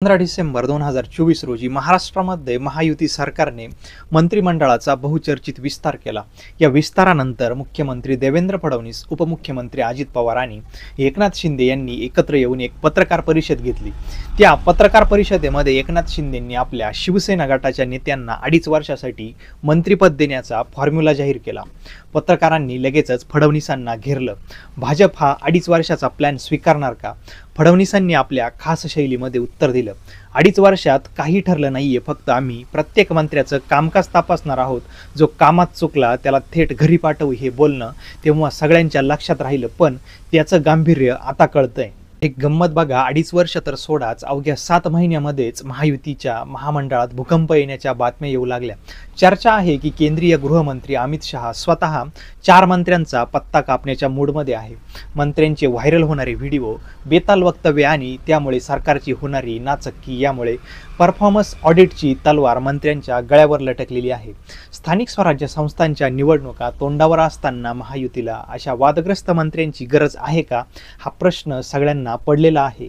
15 डिसेंबर 2024 रोजी महाराष्ट्रामध्ये महायुती सरकारने मंत्रिमंडळाचा बहुचर्चित विस्तार केला। या विस्तारानंतर मुख्यमंत्री देवेंद्र फडणवीस, उपमुख्यमंत्री अजित पवार आणि एकनाथ शिंदे यांनी एकत्र येऊन एक पत्रकार परिषद घेतली। त्या पत्रकार परिषदेमध्ये एकनाथ शिंदेंनी आपल्या शिवसेना गटाच्या नेत्यांना 2.5 वर्षासाठी मंत्रिपद देण्याचा फॉर्म्युला जाहीर केला। पत्रकारांनी लगेचच फडणवीसांना घेरलं। भाजप हा 2.5 वर्षाचा प्लॅन स्वीकारणार का? फडणवीसांनी आपल्या खास शैलीमध्ये उत्तर दिलं, 2.5 वर्षात काही ठरलं नाहीये, फक्त आम्ही प्रत्येक मंत्र्याचं कामकाज तपासणार आहोत। जो कामात चुकला त्याला थेट घरी पाठवू हे बोलणं तेव्हा सगळ्यांच्या लक्षात राहिलं, पण त्याचं गांभीर्य आता कळतंय। एक गंमत बघा, 2.5 वर्ष तर सोडाच, अवघ्या 7 महिन्यामध्येच महायुतीच्या महामंडळात भूकंप येण्याच्या बातम्या येऊ लागल्या। चर्चा आहे की केंद्रीय गृहमंत्री अमित शहा स्वतः 4 मंत्र्यांचा पत्ता कापण्याच्या मूडमध्ये आहे। मंत्र्यांचे व्हायरल होणारे व्हिडिओ, बेताल वक्तव्य आणि त्यामुळे सरकारची होणारी नाचक्की यामुळे परफॉर्मन्स ऑडिटची तलवार मंत्र्यांच्या गळ्यावर लटकलेली आहे। स्थानिक स्वराज्य संस्थांच्या निवडणुका तोंडावर असताना महायुतीला अशा वादग्रस्त मंत्र्यांची गरज आहे का, हा प्रश्न सगळ्यांना पडलेला आहे।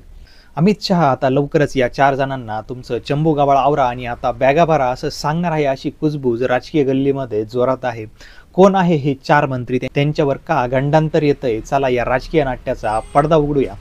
अमित शहा आता लवकरच या 4 जणांना तुमचं चंबू गावाळ आवरा आणि आता बॅगा भरा असं सांगणार आहे, अशी कुजबूज राजकीय गल्लीमध्ये जोरात आहे। कोण आहे हे 4 मंत्री, त्यांच्यावर का गंडांतर येतंय, चला या राजकीय नाट्याचा पडदा उघडूया।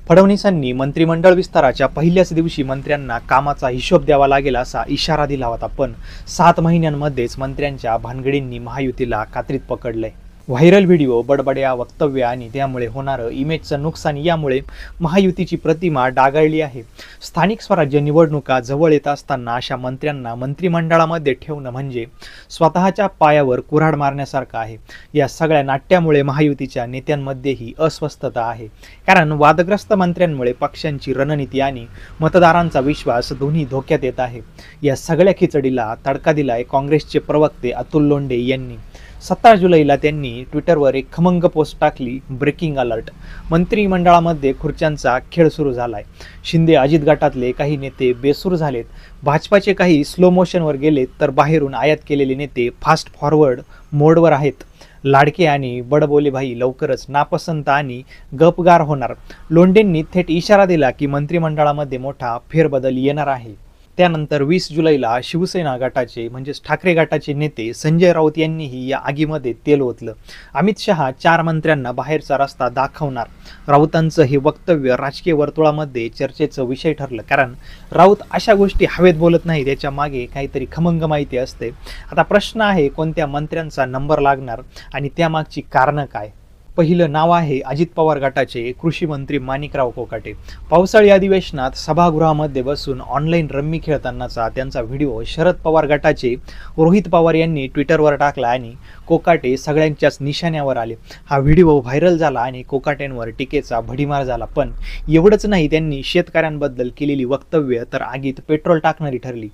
फडणवीसांनी मंत्रिमंडळ विस्ताराच्या पहिल्याच दिवशी मंत्र्यांना कामाचा हिशोब द्यावा लागेल असा इशारा दिला होता, पण 7 महिन्यांमध्येच मंत्र्यांच्या भानगडींनी महायुतीला कात्रीत पकडलंय। व्हायरल व्हिडिओ, बडबड्या वक्तव्य आणि त्यामुळे होणारं इमेजचं नुकसान यामुळे महायुतीची प्रतिमा डागाळली आहे। स्थानिक स्वराज्य निवडणुका जवळ येत असताना अशा मंत्र्यांना मंत्रिमंडळामध्ये ठेवणं म्हणजे स्वतःच्या पायावर कुऱ्हाड मारण्यासारखं आहे। या सगळ्या नाट्यामुळे महायुतीच्या नेत्यांमध्येही अस्वस्थता आहे, कारण वादग्रस्त मंत्र्यांमुळे पक्षांची रणनीती आणि मतदारांचा विश्वास दोन्ही धोक्यात येत आहे। या सगळ्या खिचडीला तडका दिलाय काँग्रेसचे प्रवक्ते अतुल लोंढे यांनी। 17 जुलैला त्यांनी ट्विटरवर एक खमंग पोस्ट टाकली, ब्रेकिंग अलर्ट, मंत्रिमंडळामध्ये खुर्च्यांचा खेळ सुरू झालाय। शिंदे अजित गटातले काही नेते बेसूर झालेत, भाजपाचे काही स्लो मोशनवर गेलेत, तर बाहेरून आयात केलेले नेते फास्ट फॉरवर्ड मोडवर आहेत। लाडके आणि बडबोले भाई लवकरच नापसंत आणि गपगार होणार। लोंढेंनी थेट इशारा दिला की मंत्रिमंडळामध्ये मोठा फेरबदल येणार आहे। त्यानंतर 20 जुलैला शिवसेना गटाचे म्हणजेच ठाकरे गटाचे नेते संजय राऊत यांनीही या आगीमध्ये तेल ओतलं। अमित शहा 4 मंत्र्यांना बाहेरचा रस्ता दाखवणार। राऊतांचं हे वक्तव्य राजकीय वर्तुळामध्ये चर्चेचा विषय ठरलं, कारण राऊत अशा गोष्टी हवेत बोलत नाही, त्याच्या मागे काहीतरी खमंग माहिती असते। आता प्रश्न आहे, कोणत्या मंत्र्यांचा नंबर लागणार आणि त्यामागची कारणं काय? पहिलं नाव आहे अजित पवार गटाचे कृषी मंत्री माणिकराव कोकाटे। पावसाळी अधिवेशनात सभागृहामध्ये बसून ऑनलाईन रम्मी खेळतानाचा त्यांचा व्हिडिओ शरद पवार गटाचे रोहित पवार यांनी ट्विटरवर टाकला आणि कोकाटे सगळ्यांच्याच निशाण्यावर आले। हा व्हिडिओ व्हायरल झाला आणि कोकाटेंवर टीकेचा भडीमार झाला, पण एवढंच नाही, त्यांनी शेतकऱ्यांबद्दल केलेली वक्तव्य तर आगीत पेट्रोल टाकणारी ठरली।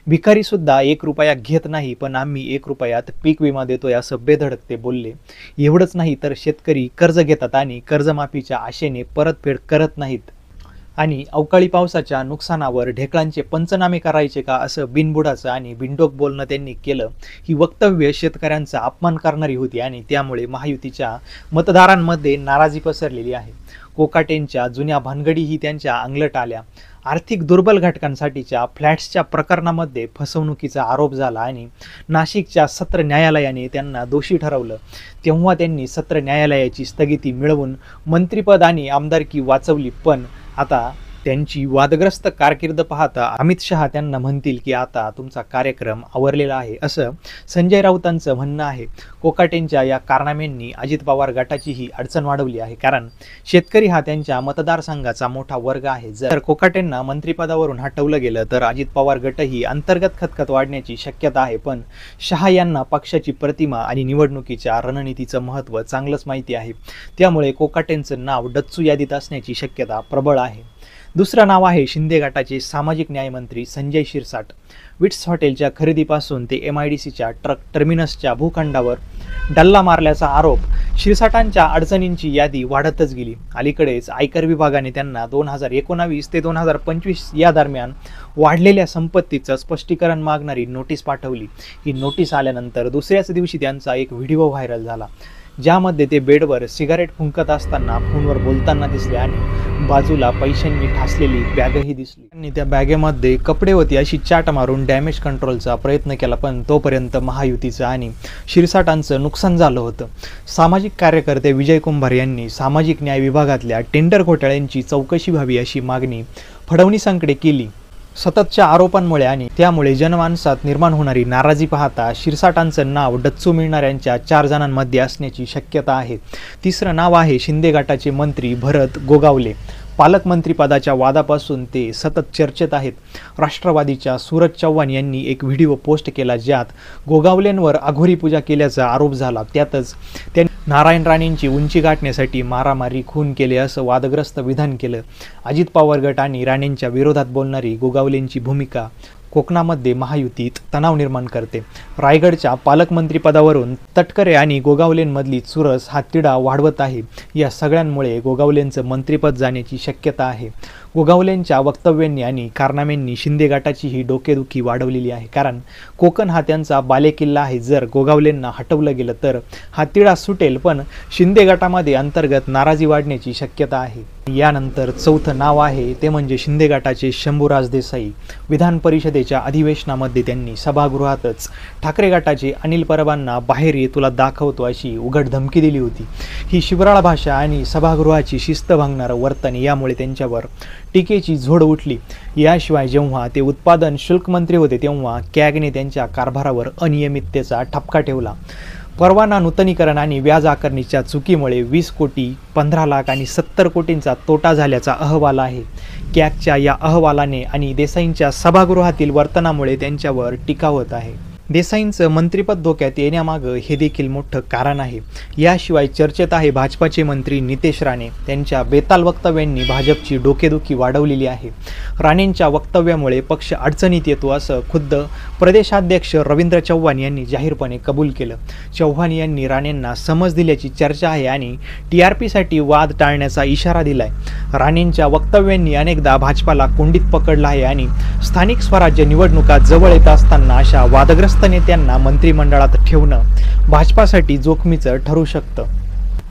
भिकारी सुद्धा 1 रुपया घेत नाही, पण आम्ही 1 रुपयात पीक विमा देतोय असं बेधडक ते बोलले। एवढंच नाही तर शेतकरी कर्ज घेतात आणि कर्जमाफीच्या आशेने परतफेड करत नाहीत आणि अवकाळी पावसाच्या नुकसानावर ढेकळांचे पंचनामे करायचे का असं बिनबुडाचं आणि बिनडोक बोलणं त्यांनी केलं। ही वक्तव्य शेतकऱ्यांचा अपमान करणारी होती आणि त्यामुळे महायुतीच्या मतदारांमध्ये नाराजी पसरलेली आहे। कोकाटेंच्या जुन्या भानगडीही त्यांच्या अंगलट आल्या। आर्थिक दुर्बल घटकांसाठीच्या फ्लॅट्सच्या प्रकरणामध्ये फसवणुकीचा आरोप झाला आणि नाशिकच्या सत्र न्यायालयाने त्यांना दोषी ठरवलं। तेव्हा त्यांनी सत्र न्यायालयाची स्थगिती मिळवून मंत्रिपद आणि आमदारकी वाचवली, पण आता त्यांची वादग्रस्त कारकीर्द पाहता अमित शहा त्यांना म्हणतील की आता तुमचा कार्यक्रम आवरलेला आहे, असं संजय राऊतांचं म्हणणं आहे। कोकाटेंच्या या कारनाम्यांनी अजित पवार गटाचीही अडचण वाढवली आहे, कारण शेतकरी हा त्यांच्या मतदारसंघाचा मोठा वर्ग आहे। जर कोकाटेंना मंत्रिपदावरून हटवलं गेलं तर अजित पवार गटही अंतर्गत खतखत वाढण्याची शक्यता आहे, पण शहा यांना पक्षाची प्रतिमा आणि निवडणुकीच्या रणनीतीचं महत्त्व चांगलंच माहिती आहे। त्यामुळे कोकाटेंचं नाव डच्चू यादीत असण्याची शक्यता प्रबळ आहे। दुसरं नाव आहे शिंदे गटाचे सामाजिक न्यायमंत्री संजय शिरसाट। विट्स हॉटेलच्या खरेदीपासून ते MIDCच्या ट्रक टर्मिनसच्या भूखंडावर डल्ला मारल्याचा आरोप। शिरसाटांच्या अडचणींची यादी वाढतच गेली। अलीकडेच आयकर विभागाने त्यांना 2019 ते 2025 या दरम्यान वाढलेल्या संपत्तीचं स्पष्टीकरण मागणारी नोटीस पाठवली। ही नोटीस आल्यानंतर दुसऱ्याच दिवशी त्यांचा एक व्हिडिओ व्हायरल झाला। ज्यामध्ये ते बेडवर सिगारेट फुंकत असताना फोनवर बोलताना दिसले आणि बाजूला पैशांनी ठासलेली बॅगही दिसली. त्यांनी त्या बॅगेमध्ये कपडे होती अशी चाट मारून डॅमेज कंट्रोलचा प्रयत्न केला, पण तोपर्यंत महायुतीचं आणि शिरसाटांचं नुकसान झालं होतं. सामाजिक कार्यकर्ते विजय कुंभार यांनी सामाजिक न्याय विभागातल्या टेंडर घोटाळ्यांची चौकशी व्हावी अशी मागणी फडणवीसांकडे केली. सततच्या आरोपांमुळे आणि त्यामुळे जनमानसात निर्माण होणारी नाराजी पाहता शिरसाटांचं नाव डच्चू मिळणाऱ्यांच्या 4 जणांमध्ये असण्याची शक्यता आहे. तिसरं नाव आहे शिंदे गटाचे मंत्री भरत गोगावले. पालकमंत्रीपदाच्या वादापासून ते सतत चर्चेत आहेत. राष्ट्रवादीच्या सूरज चव्हाण यांनी एक व्हिडिओ पोस्ट केला ज्यात गोगावलेंवर अघोरी पूजा केल्याचा आरोप झाला. त्यातच त्यांनी नारायण राणेंची उंची गाठण्यासाठी मारामारी खून केले असं वादग्रस्त विधान केलं. अजित पवार गट आणि राणेंच्या विरोधात बोलणारी गोगावलेंची भूमिका कोकणामध्ये महायुतीत तणाव निर्माण करते. रायगडच्या पालकमंत्रीपदावरून तटकरे आणि गोगावलेंमधली चुरस हा तिढा वाढवत आहे. या सगळ्यांमुळे गोगावलेंचं मंत्रिपद जाण्याची शक्यता आहे. गोगावलेंच्या वक्तव्यांनी आणि कारनाम्यांनी शिंदे गटाची ही डोकेदुखी वाढवलेली आहे, कारण कोकण हा त्यांचा बालेकिल्ला आहे. जर गोगावलेंना हटवलं गेलं तर हा तिढा सुटेल, पण शिंदे गटामध्ये अंतर्गत नाराजी वाढण्याची शक्यता आहे. यानंतर चौथं नाव आहे ते म्हणजे शिंदे गटाचे शंभूराज देसाई. विधान परिषदेच्या अधिवेशनामध्ये त्यांनी सभागृहातच ठाकरे गटाचे अनिल परबांना बाहेर ये तुला दाखवतो अशी उघड धमकी दिली होती. ही शिवराळ भाषा आणि सभागृहाची शिस्त भांगणारं वर्तन यामुळे त्यांच्यावर टीकेची झोड उठली. याशिवाय जेव्हा ते उत्पादन शुल्क मंत्री होते तेव्हा कॅगने त्यांच्या कारभारावर अनियमिततेचा ठपका ठेवला. परवाना नूतनीकरण आणि व्याज आकारणीच्या चुकीमुळे 20 कोटी, 15 लाख आणि 70 कोटींचा तोटा झाल्याचा अहवाल आहे. कॅगच्या या अहवालाने आणि देसाईंच्या सभागृहातील वर्तनामुळे त्यांच्यावर टीका होत आहे. देसाईंचं मंत्रिपद धोक्यात येण्यामागं हे देखील मोठं कारण आहे. याशिवाय चर्चेत आहे भाजपाचे मंत्री नितेश राणे. त्यांच्या बेताल वक्तव्यांनी भाजपची डोकेदुखी वाढवलेली आहे. राणेंच्या वक्तव्यामुळे पक्ष अडचणीत येतो असं खुद्द प्रदेशाध्यक्ष रवींद्र चव्हाण यांनी जाहीरपणे कबूल केलं. चव्हाण यांनी राणेंना समज दिल्याची चर्चा आहे आणि TRPसाठी वाद टाळण्याचा इशारा दिलाय. राणेंच्या वक्तव्यांनी अनेकदा भाजपाला कोंडीत पकडलं आहे आणि स्थानिक स्वराज्य निवडणुका जवळ येत असताना अशा वादग्रस्त नेत्यांना मंत्रिमंडळात ठेवणं भाजपासाठी जोखमीचं ठरू शकतं.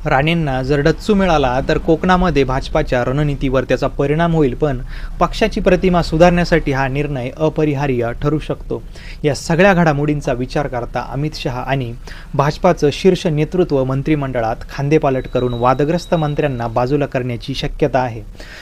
राणेंना जर डच्चू मिळाला तर कोकणामध्ये भाजपाच्या रणनीतीवर त्याचा परिणाम होईल, पण पक्षाची प्रतिमा सुधारण्यासाठी हा निर्णय अपरिहार्य ठरू शकतो. या सगळ्या घडामोडींचा विचार करता अमित शहा आणि भाजपाचं शीर्ष नेतृत्व मंत्रिमंडळात खांदेपालट करून वादग्रस्त मंत्र्यांना बाजूला करण्याची शक्यता आहे.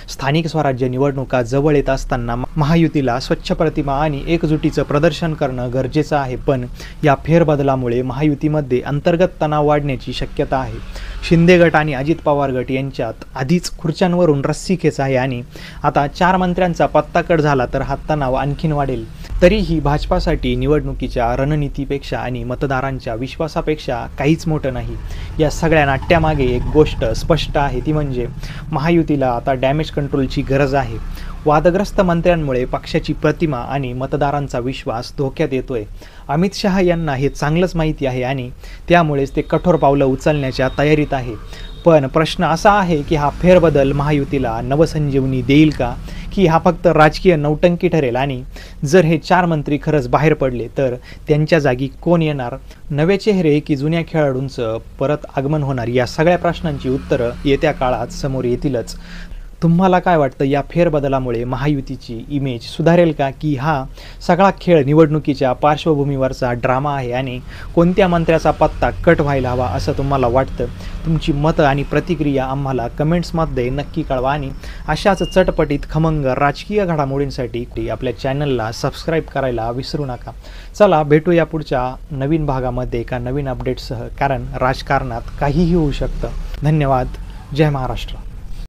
स्थानिक स्वराज्य निवडणुका जवळ येत असताना महायुतीला स्वच्छ प्रतिमा आणि एकजुटीचं प्रदर्शन करणं गरजेचं आहे, पण या फेरबदलामुळे महायुतीमध्ये अंतर्गत तणाव वाढण्याची शक्यता आहे. शिंदे गट आणि अजित पवार गट यांच्यात आधीच खुर्च्यांवरून रस्सीखेच आहे आणि आता 4 मंत्र्यांचा पत्ता कट झाला तर हा तणाव आणखीन वाढेल. तरीही भाजपासाठी निवडणुकीच्या रणनीतीपेक्षा आणि मतदारांच्या विश्वासापेक्षा काहीच मोठं नाही. या सगळ्या नाट्यामागे एक गोष्ट स्पष्ट आहे, ती म्हणजे महायुतीला आता डॅमेज कंट्रोलची गरज आहे. वादग्रस्त मंत्र्यांमुळे पक्षाची प्रतिमा आणि मतदारांचा विश्वास धोक्यात येतोय. अमित शहा यांना हे चांगलंच माहिती आहे आणि त्यामुळेच ते कठोर पावलं उचलण्याच्या तयारीत आहे. पण प्रश्न असा आहे की हा फेरबदल महायुतीला नवसंजीवनी देईल का, की हा फक्त राजकीय नौटंकी ठरेल? आणि जर हे 4 मंत्री खरंच बाहेर पडले तर त्यांच्या जागी कोण येणार? नवे चेहरे की जुन्या खेळाडूंचं परत आगमन होणार? या सगळ्या प्रश्नांची उत्तरं येत्या काळात समोर येतीलच. तुम्हाला काय वाटतं, या फेरबदलामुळे महायुतीची इमेज सुधारेल का, की हा सगळा खेळ निवडणुकीच्या पार्श्वभूमीवरचा ड्रामा आहे आणि कोणत्या मंत्र्याचा पत्ता कट व्हायला हवा असं तुम्हाला वाटतं? तुमची मतं आणि प्रतिक्रिया आम्हाला कमेंट्समध्ये नक्की कळवा आणि अशाच चटपटीत खमंग राजकीय घडामोडींसाठी आपल्या चॅनलला सबस्क्राईब करायला विसरू नका. चला भेटूया पुढच्या नवीन भागामध्ये एका नवीन अपडेटसह, कारण राजकारणात काहीही होऊ शकतं. धन्यवाद. जय महाराष्ट्र.